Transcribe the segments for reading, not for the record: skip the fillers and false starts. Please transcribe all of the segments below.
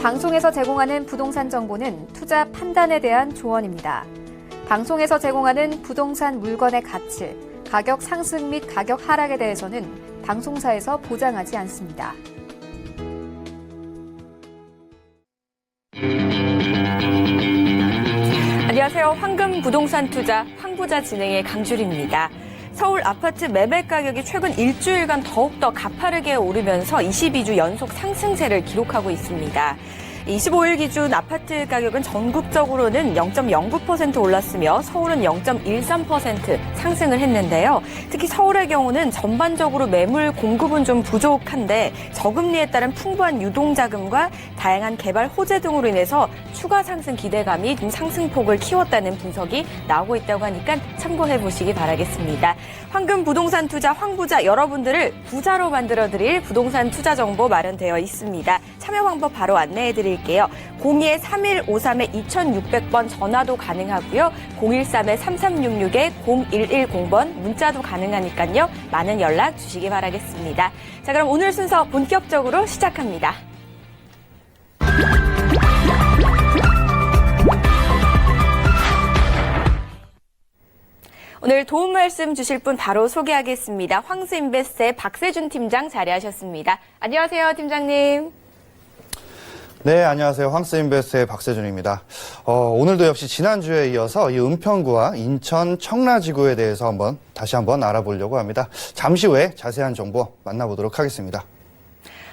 방송에서 제공하는 부동산 정보는 투자 판단에 대한 조언입니다. 방송에서 제공하는 부동산 물건의 가치, 가격 상승 및 가격 하락에 대해서는 방송사에서 보장하지 않습니다. 안녕하세요. 황금 부동산 투자 황부자 진행의 강주리입니다. 서울 아파트 매매 가격이 최근 일주일간 더욱더 가파르게 오르면서 22주 연속 상승세를 기록하고 있습니다. 25일 기준 아파트 가격은 전국적으로는 0.09% 올랐으며 서울은 0.13% 상승을 했는데요. 특히 서울의 경우는 전반적으로 매물 공급은 좀 부족한데 저금리에 따른 풍부한 유동자금과 다양한 개발 호재 등으로 인해서 추가 상승 기대감이 좀 상승폭을 키웠다는 분석이 나오고 있다고 하니까 참고해 보시기 바라겠습니다. 황금 부동산 투자 황부자 여러분들을 부자로 만들어드릴 부동산 투자 정보 마련되어 있습니다. 참여 방법 바로 안내해 드릴게요. 02-3153-2600번 전화도 가능하고요. 013-3366-0110번 문자도 가능하니까요. 많은 연락 주시기 바라겠습니다. 자, 그럼 오늘 순서 본격적으로 시작합니다. 오늘 도움 말씀 주실 분 바로 소개하겠습니다. 황스인베스트의 박세준 팀장 자리하셨습니다. 안녕하세요, 팀장님. 네, 안녕하세요. 황스인베스트의 박세준입니다. 오늘도 역시 지난주에 이어서 이 은평구와 인천 청라지구에 대해서 다시 한번 알아보려고 합니다. 잠시 후에 자세한 정보 만나보도록 하겠습니다.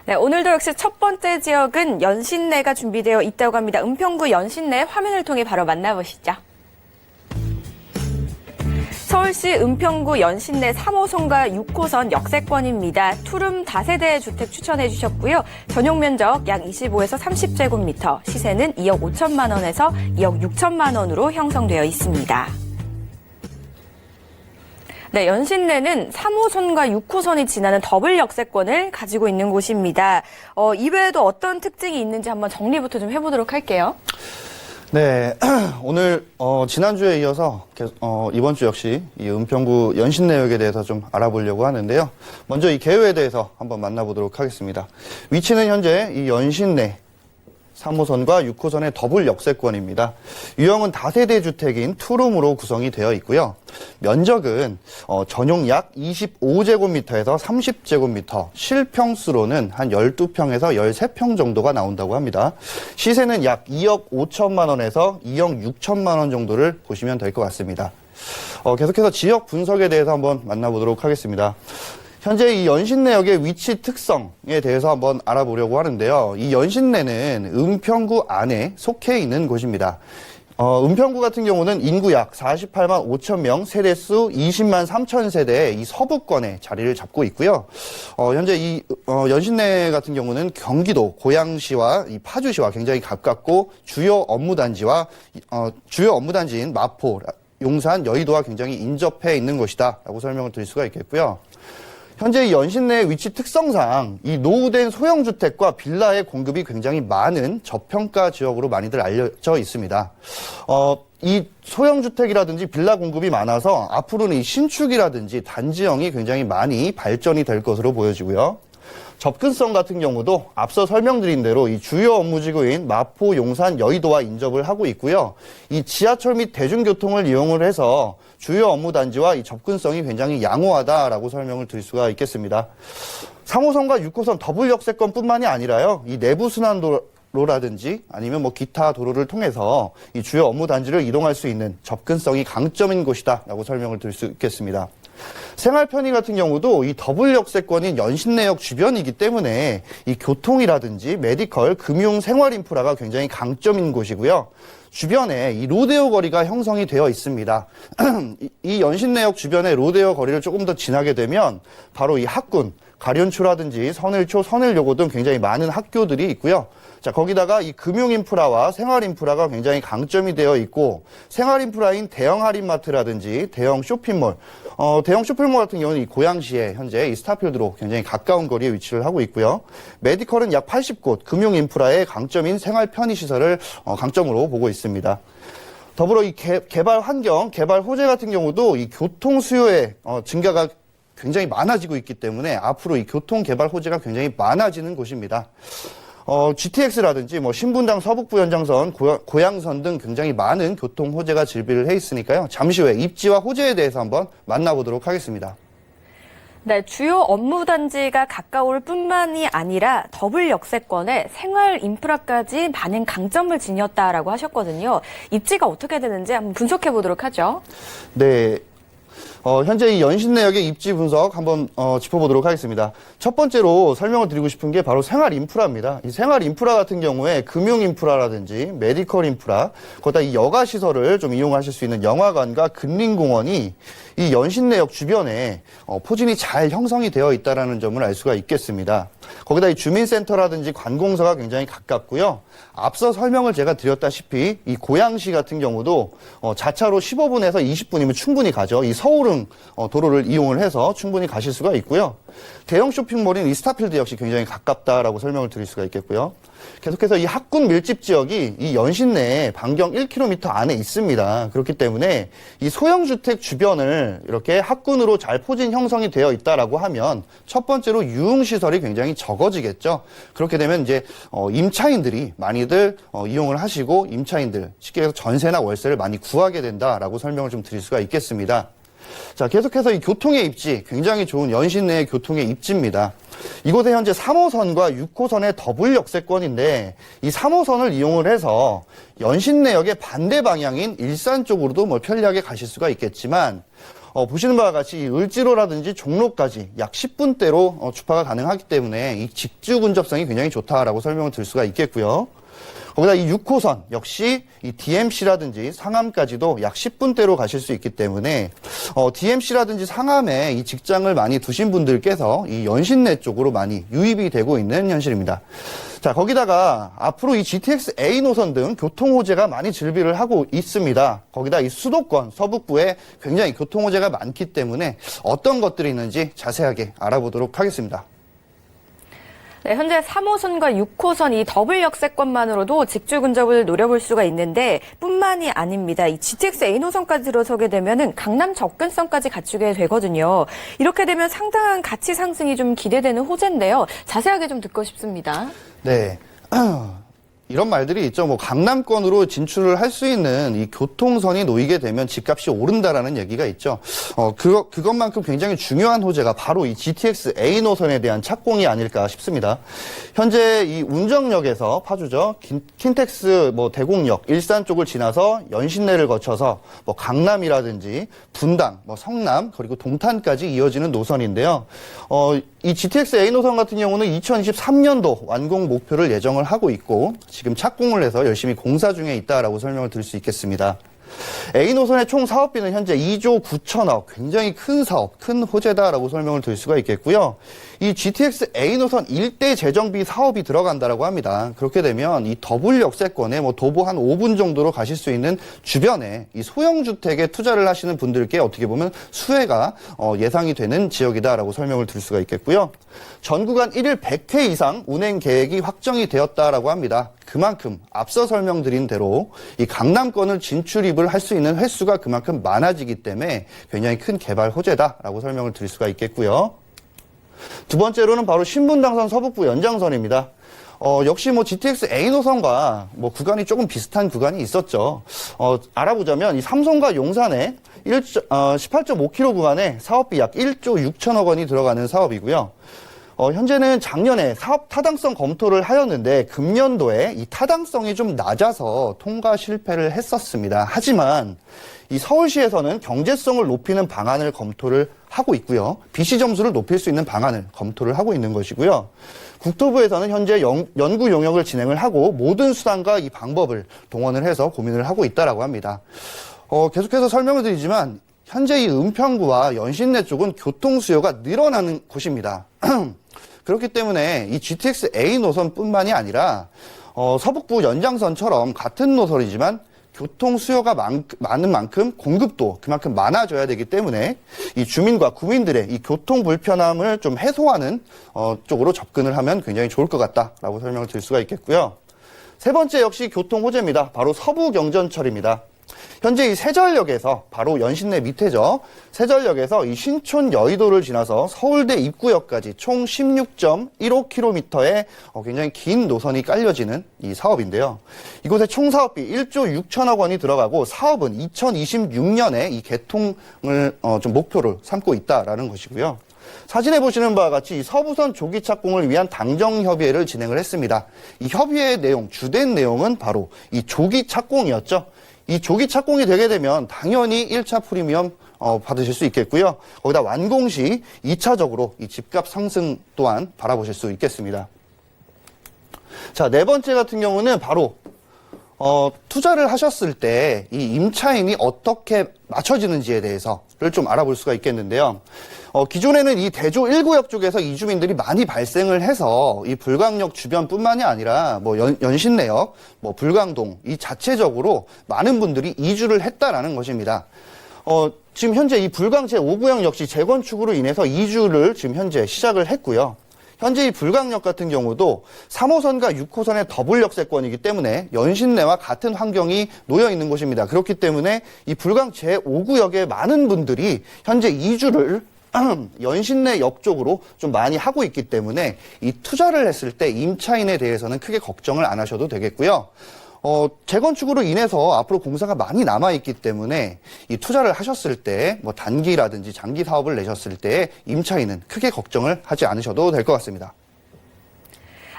네, 오늘도 역시 첫 번째 지역은 연신내가 준비되어 있다고 합니다. 은평구 연신내 화면을 통해 바로 만나보시죠. 서울시 은평구 연신내 3호선과 6호선 역세권입니다. 투룸 다세대 주택 추천해 주셨고요. 전용 면적 약 25에서 30제곱미터, 시세는 2억 5천만 원에서 2억 6천만 원으로 형성되어 있습니다. 네, 연신내는 3호선과 6호선이 지나는 더블 역세권을 가지고 있는 곳입니다. 이외에도 어떤 특징이 있는지 한번 정리부터 좀 해보도록 할게요. 네, 오늘 지난주에 이어서 이번 주 역시 이 은평구 연신내역에 대해서 좀 알아보려고 하는데요. 먼저 이 개요에 대해서 한번 만나보도록 하겠습니다. 위치는 현재 이 연신내 3호선과 6호선의 더블 역세권입니다. 유형은 다세대 주택인 투룸으로 구성이 되어 있고요. 면적은 전용 약 25제곱미터에서 30제곱미터, 실평수로는 한 12평에서 13평 정도가 나온다고 합니다. 시세는 약 2억 5천만 원에서 2억 6천만 원 정도를 보시면 될 것 같습니다. 계속해서 지역 분석에 대해서 한번 만나보도록 하겠습니다. 현재 이 연신내역의 위치 특성에 대해서 한번 알아보려고 하는데요. 이 연신내는 은평구 안에 속해 있는 곳입니다. 은평구 같은 경우는 인구 약 48만 5천 명, 세대수 20만 3천 세대의 이 서부권에 자리를 잡고 있고요. 현재 이 연신내 같은 경우는 경기도 고양시와 이 파주시와 굉장히 가깝고 주요 업무단지인 마포, 용산, 여의도와 굉장히 인접해 있는 곳이다라고 설명을 드릴 수가 있겠고요. 현재 이 연신내의 위치 특성상 이 노후된 소형주택과 빌라의 공급이 굉장히 많은 저평가 지역으로 많이들 알려져 있습니다. 이 소형주택이라든지 빌라 공급이 많아서 앞으로는 이 신축이라든지 단지형이 굉장히 많이 발전이 될 것으로 보여지고요. 접근성 같은 경우도 앞서 설명드린 대로 이 주요 업무지구인 마포, 용산, 여의도와 인접을 하고 있고요. 이 지하철 및 대중교통을 이용을 해서 주요 업무단지와 이 접근성이 굉장히 양호하다라고 설명을 드릴 수가 있겠습니다. 3호선과 6호선 더블 역세권뿐만이 아니라요. 이 내부순환도로라든지 아니면 기타 도로를 통해서 이 주요 업무단지를 이동할 수 있는 접근성이 강점인 곳이다라고 설명을 드릴 수 있겠습니다. 생활 편의 같은 경우도 이 더블 역세권인 연신내역 주변이기 때문에 이 교통이라든지 메디컬, 금융, 생활 인프라가 굉장히 강점인 곳이고요. 주변에 이 로데오 거리가 형성이 되어 있습니다. 이 연신내역 주변의 로데오 거리를 조금 더 지나게 되면 바로 이 학군, 가련초라든지 선을초, 선을여고 등 굉장히 많은 학교들이 있고요. 자, 거기다가 이 금융 인프라와 생활 인프라가 굉장히 강점이 되어 있고, 생활 인프라인 대형 할인마트라든지 대형 쇼핑몰, 대형 쇼핑몰 같은 경우는 이 고양시에 현재 이 스타필드로 굉장히 가까운 거리에 위치를 하고 있고요. 메디컬은 약 80곳, 금융 인프라의 강점인 생활 편의 시설을 강점으로 보고 있습니다. 더불어 이 개발 환경, 개발 호재 같은 경우도 이 교통 수요의 증가가 굉장히 많아지고 있기 때문에 앞으로 이 교통 개발 호재가 굉장히 많아지는 곳입니다. GTX라든지 뭐 신분당 서북부 연장선, 고양선 등 굉장히 많은 교통 호재가 질비를 해 있으니까요. 잠시 후에 입지와 호재에 대해서 한번 만나보도록 하겠습니다. 네, 주요 업무 단지가 가까울 뿐만이 아니라 더블 역세권에 생활 인프라까지 많은 강점을 지녔다라고 하셨거든요. 입지가 어떻게 되는지 한번 분석해 보도록 하죠. 네. 현재 이 연신내역의 입지 분석 한번 짚어보도록 하겠습니다. 첫 번째로 설명을 드리고 싶은 게 바로 생활 인프라입니다. 이 생활 인프라 같은 경우에 금융 인프라라든지 메디컬 인프라, 거기다 이 여가 시설을 좀 이용하실 수 있는 영화관과 근린공원이 이 연신내역 주변에 포진이 잘 형성이 되어 있다는 점을 알 수가 있겠습니다. 거기다 이 주민센터라든지 관공서가 굉장히 가깝고요. 앞서 설명을 제가 드렸다시피 이 고양시 같은 경우도 자차로 15분에서 20분이면 충분히 가죠. 이 서울흥 도로를 이용을 해서 충분히 가실 수가 있고요. 대형 쇼핑몰인 이 스타필드 역시 굉장히 가깝다라고 설명을 드릴 수가 있겠고요. 계속해서 이 학군 밀집 지역이 이 연신 내에 반경 1km 안에 있습니다. 그렇기 때문에 이 소형주택 주변을 이렇게 학군으로 잘 포진 형성이 되어 있다라고 하면 첫 번째로 유흥시설이 굉장히 적어지겠죠. 그렇게 되면 이제 임차인들이 많이들 이용을 하시고 임차인들 쉽게 해서 전세나 월세를 많이 구하게 된다라고 설명을 좀 드릴 수가 있겠습니다. 자, 계속해서 이 교통의 입지, 굉장히 좋은 연신 내의 교통의 입지입니다. 이곳에 현재 3호선과 6호선의 더블 역세권인데 이 3호선을 이용을 해서 연신내역의 반대 방향인 일산 쪽으로도 뭐 편리하게 가실 수가 있겠지만 보시는 바와 같이 을지로라든지 종로까지 약 10분대로 주파가 가능하기 때문에 이 직주 근접성이 굉장히 좋다라고 설명을 드릴 수가 있겠고요. 거기다 이 6호선 역시 이 DMC라든지 상암까지도 약 10분대로 가실 수 있기 때문에 DMC라든지 상암에 이 직장을 많이 두신 분들께서 이 연신내 쪽으로 많이 유입이 되고 있는 현실입니다. 자, 거기다가 앞으로 이 GTX A 노선 등 교통 호재가 많이 질비를 하고 있습니다. 거기다 이 수도권 서북부에 굉장히 교통 호재가 많기 때문에 어떤 것들이 있는지 자세하게 알아보도록 하겠습니다. 네, 현재 3호선과 6호선 이 더블 역세권만으로도 직주 근접을 노려볼 수가 있는데 뿐만이 아닙니다. 이 GTX A 노선까지 들어서게 되면은 강남 접근성까지 갖추게 되거든요. 이렇게 되면 상당한 가치 상승이 좀 기대되는 호재인데요. 자세하게 좀 듣고 싶습니다. 네. 이런 말들이 있죠. 뭐 강남권으로 진출을 할 수 있는 이 교통선이 놓이게 되면 집값이 오른다라는 얘기가 있죠. 그것만큼 굉장히 중요한 호재가 바로 이 GTX A 노선에 대한 착공이 아닐까 싶습니다. 현재 이 운정역에서 파주죠. 킨텍스 뭐 대곡역, 일산 쪽을 지나서 연신내를 거쳐서 뭐 강남이라든지 분당, 뭐 성남, 그리고 동탄까지 이어지는 노선인데요. 이 GTX A 노선 같은 경우는 2023년도 완공 목표를 예정을 하고 있고 지금 착공을 해서 열심히 공사 중에 있다라고 설명을 드릴 수 있겠습니다. A 노선의 총 사업비는 현재 2조 9천억, 굉장히 큰 사업, 큰 호재다라고 설명을 드릴 수가 있겠고요. 이 GTX A 노선 일대 재정비 사업이 들어간다라고 합니다. 그렇게 되면 이 더블 역세권에 뭐 도보 한 5분 정도로 가실 수 있는 주변에 이 소형 주택에 투자를 하시는 분들께 어떻게 보면 수혜가 예상이 되는 지역이다라고 설명을 드릴 수가 있겠고요. 전 구간 1일 100회 이상 운행 계획이 확정이 되었다라고 합니다. 그만큼 앞서 설명드린 대로 이 강남권을 진출입을 할 수 있는 횟수가 그만큼 많아지기 때문에 굉장히 큰 개발 호재다라고 설명을 드릴 수가 있겠고요. 두 번째로는 바로 신분당선 서북부 연장선입니다. 역시 뭐 GTX A 노선과 뭐 구간이 조금 비슷한 구간이 있었죠. 알아보자면 이 삼성과 용산에 18.5km 구간에 사업비 약 1조 6천억 원이 들어가는 사업이고요. 현재는 작년에 사업 타당성 검토를 하였는데 금년도에 이 타당성이 좀 낮아서 통과 실패를 했었습니다. 하지만 이 서울시에서는 경제성을 높이는 방안을 검토를 하고 있고요. BC 점수를 높일 수 있는 방안을 검토를 하고 있는 것이고요. 국토부에서는 현재 연구 용역을 진행을 하고 모든 수단과 이 방법을 동원을 해서 고민을 하고 있다라고 합니다. 계속해서 설명을 드리지만 현재 이 은평구와 연신내 쪽은 교통 수요가 늘어나는 곳입니다. 그렇기 때문에 이 GTX A 노선뿐만이 아니라 서북부 연장선처럼 같은 노선이지만 교통 수요가 많은 만큼 공급도 그만큼 많아져야 되기 때문에 이 주민과 구민들의 이 교통 불편함을 좀 해소하는 쪽으로 접근을 하면 굉장히 좋을 것 같다라고 설명을 드릴 수가 있겠고요. 세 번째 역시 교통 호재입니다. 바로 서부 경전철입니다. 현재 이 세전역에서 바로 연신내 밑에죠. 세전역에서 이 신촌 여의도를 지나서 서울대 입구역까지 총 16.15km의 굉장히 긴 노선이 깔려지는 이 사업인데요. 이곳에 총 사업비 1조 6천억 원이 들어가고 사업은 2026년에 이 개통을 좀 목표로 삼고 있다라는 것이고요. 사진에 보시는 바와 같이 이 서부선 조기 착공을 위한 당정 협의회를 진행을 했습니다. 이 협의회의 내용, 주된 내용은 바로 이 조기 착공이었죠. 이 조기 착공이 되게 되면 당연히 1차 프리미엄 받으실 수 있겠고요. 거기다 완공 시 2차적으로 이 집값 상승 또한 바라보실 수 있겠습니다. 자, 네 번째 같은 경우는 바로 투자를 하셨을 때 이 임차인이 어떻게 맞춰지는지에 대해서를 좀 알아볼 수가 있겠는데요. 기존에는 이 대조 1구역 쪽에서 이주민들이 많이 발생을 해서 이 불광역 주변뿐만이 아니라 뭐 연신내역, 뭐 불광동 이 자체적으로 많은 분들이 이주를 했다라는 것입니다. 지금 현재 이 불광 제5구역 역시 재건축으로 인해서 이주를 지금 현재 시작을 했고요. 현재 이 불광역 같은 경우도 3호선과 6호선의 더블 역세권이기 때문에 연신내와 같은 환경이 놓여 있는 곳입니다. 그렇기 때문에 이 불광 제5구역의 많은 분들이 현재 이주를 연신내 역 쪽으로 좀 많이 하고 있기 때문에 이 투자를 했을 때 임차인에 대해서는 크게 걱정을 안 하셔도 되겠고요. 재건축으로 인해서 앞으로 공사가 많이 남아있기 때문에 이 투자를 하셨을 때 뭐 단기라든지 장기 사업을 내셨을 때 임차인은 크게 걱정을 하지 않으셔도 될 것 같습니다.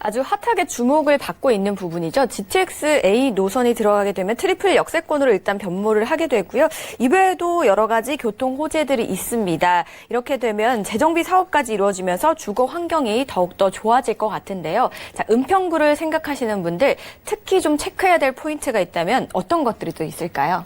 아주 핫하게 주목을 받고 있는 부분이죠. GTX A 노선이 들어가게 되면 트리플 역세권으로 일단 변모를 하게 되고요. 이외에도 여러 가지 교통 호재들이 있습니다. 이렇게 되면 재정비 사업까지 이루어지면서 주거 환경이 더욱더 좋아질 것 같은데요. 자, 은평구를 생각하시는 분들 특히 좀 체크해야 될 포인트가 있다면 어떤 것들이 또 있을까요?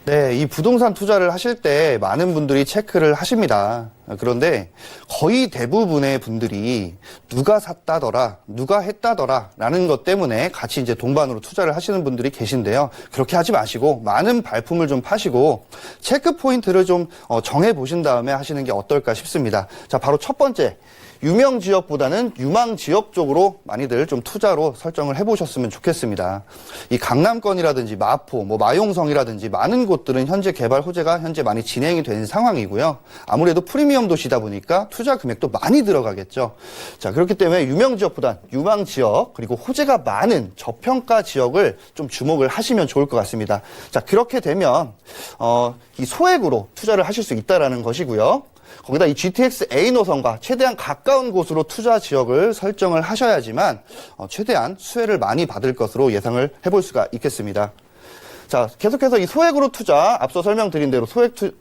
네, 이 부동산 투자를 하실 때 많은 분들이 체크를 하십니다. 그런데 거의 대부분의 분들이 누가 샀다더라, 누가 했다더라 라는 것 때문에 같이 이제 동반으로 투자를 하시는 분들이 계신데요. 그렇게 하지 마시고 많은 발품을 좀 파시고 체크 포인트를 좀 정해 보신 다음에 하시는 게 어떨까 싶습니다. 자, 바로 첫 번째. 유명 지역보다는 유망 지역 쪽으로 많이들 좀 투자로 설정을 해보셨으면 좋겠습니다. 이 강남권이라든지 마포, 뭐 마용성이라든지 많은 곳들은 현재 개발 호재가 현재 많이 진행이 된 상황이고요. 아무래도 프리미엄 도시다 보니까 투자 금액도 많이 들어가겠죠. 자, 그렇기 때문에 유명 지역보단 유망 지역 그리고 호재가 많은 저평가 지역을 좀 주목을 하시면 좋을 것 같습니다. 자, 그렇게 되면 이 소액으로 투자를 하실 수 있다라는 것이고요. 거기다 이 GTX A 노선과 최대한 가까운 곳으로 투자 지역을 설정을 하셔야지만 최대한 수혜를 많이 받을 것으로 예상을 해볼 수가 있겠습니다. 자, 계속해서 이 소액으로 투자, 앞서 설명드린 대로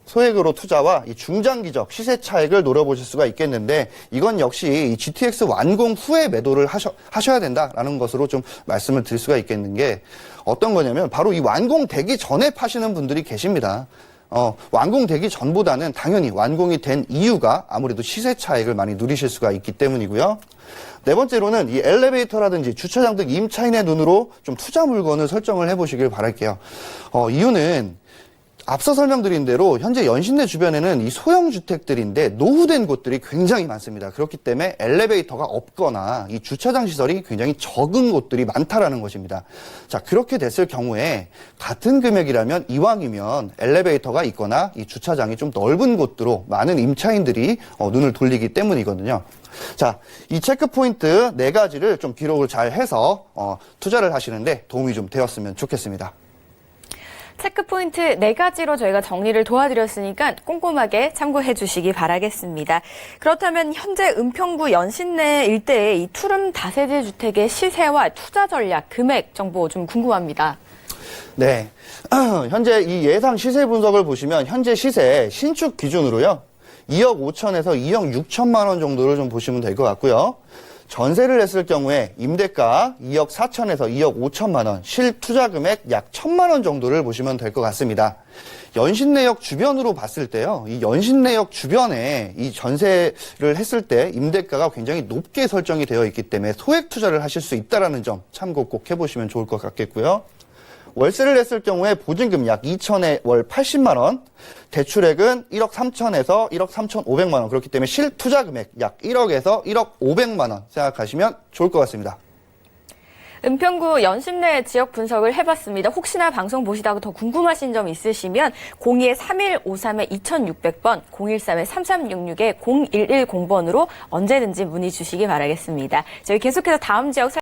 소액으로 투자와 이 중장기적 시세 차익을 노려보실 수가 있겠는데 이건 역시 이 GTX 완공 후에 매도를 하셔야 된다라는 것으로 좀 말씀을 드릴 수가 있겠는 게 어떤 거냐면 바로 이 완공되기 전에 파시는 분들이 계십니다. 완공되기 전보다는 당연히 완공이 된 이유가 아무래도 시세 차익을 많이 누리실 수가 있기 때문이고요. 네 번째로는 이 엘리베이터라든지 주차장 등 임차인의 눈으로 좀 투자 물건을 설정을 해보시길 바랄게요. 이유는 앞서 설명드린 대로 현재 연신내 주변에는 이 소형 주택들인데 노후된 곳들이 굉장히 많습니다. 그렇기 때문에 엘리베이터가 없거나 이 주차장 시설이 굉장히 적은 곳들이 많다라는 것입니다. 자, 그렇게 됐을 경우에 같은 금액이라면 이왕이면 엘리베이터가 있거나 이 주차장이 좀 넓은 곳으로 많은 임차인들이 눈을 돌리기 때문이거든요. 자, 이 체크 포인트 4가지를 좀 기록을 잘 해서 투자를 하시는데 도움이 좀 되었으면 좋겠습니다. 체크포인트 4가지로 저희가 정리를 도와드렸으니까 꼼꼼하게 참고해 주시기 바라겠습니다. 그렇다면 현재 은평구 연신내 일대의 이 투룸 다세대 주택의 시세와 투자 전략, 금액 정보 좀 궁금합니다. 네, 현재 이 예상 시세 분석을 보시면 현재 시세 신축 기준으로요. 2억 5천에서 2억 6천만 원 정도를 좀 보시면 될 것 같고요. 전세를 했을 경우에 임대가 2억 4천에서 2억 5천만 원, 실투자 금액 약 1천만 원 정도를 보시면 될 것 같습니다. 연신내역 주변으로 봤을 때요. 이 연신내역 주변에 이 전세를 했을 때 임대가가 굉장히 높게 설정이 되어 있기 때문에 소액 투자를 하실 수 있다는 점 참고 꼭 해보시면 좋을 것 같겠고요. 월세를 했을 경우에 보증금 약 2천에 월 80만 원, 대출액은 1억 3천에서 1억 3,500만 원. 그렇기 때문에 실투자 금액 약 1억에서 1억 500만 원 생각하시면 좋을 것 같습니다. 은평구 연신내 지역 분석을 해봤습니다. 혹시나 방송 보시다가 더 궁금하신 점 있으시면 02-3153-2600번, 013-3366-0110번으로 언제든지 문의 주시기 바라겠습니다. 저희 계속해서 다음 지역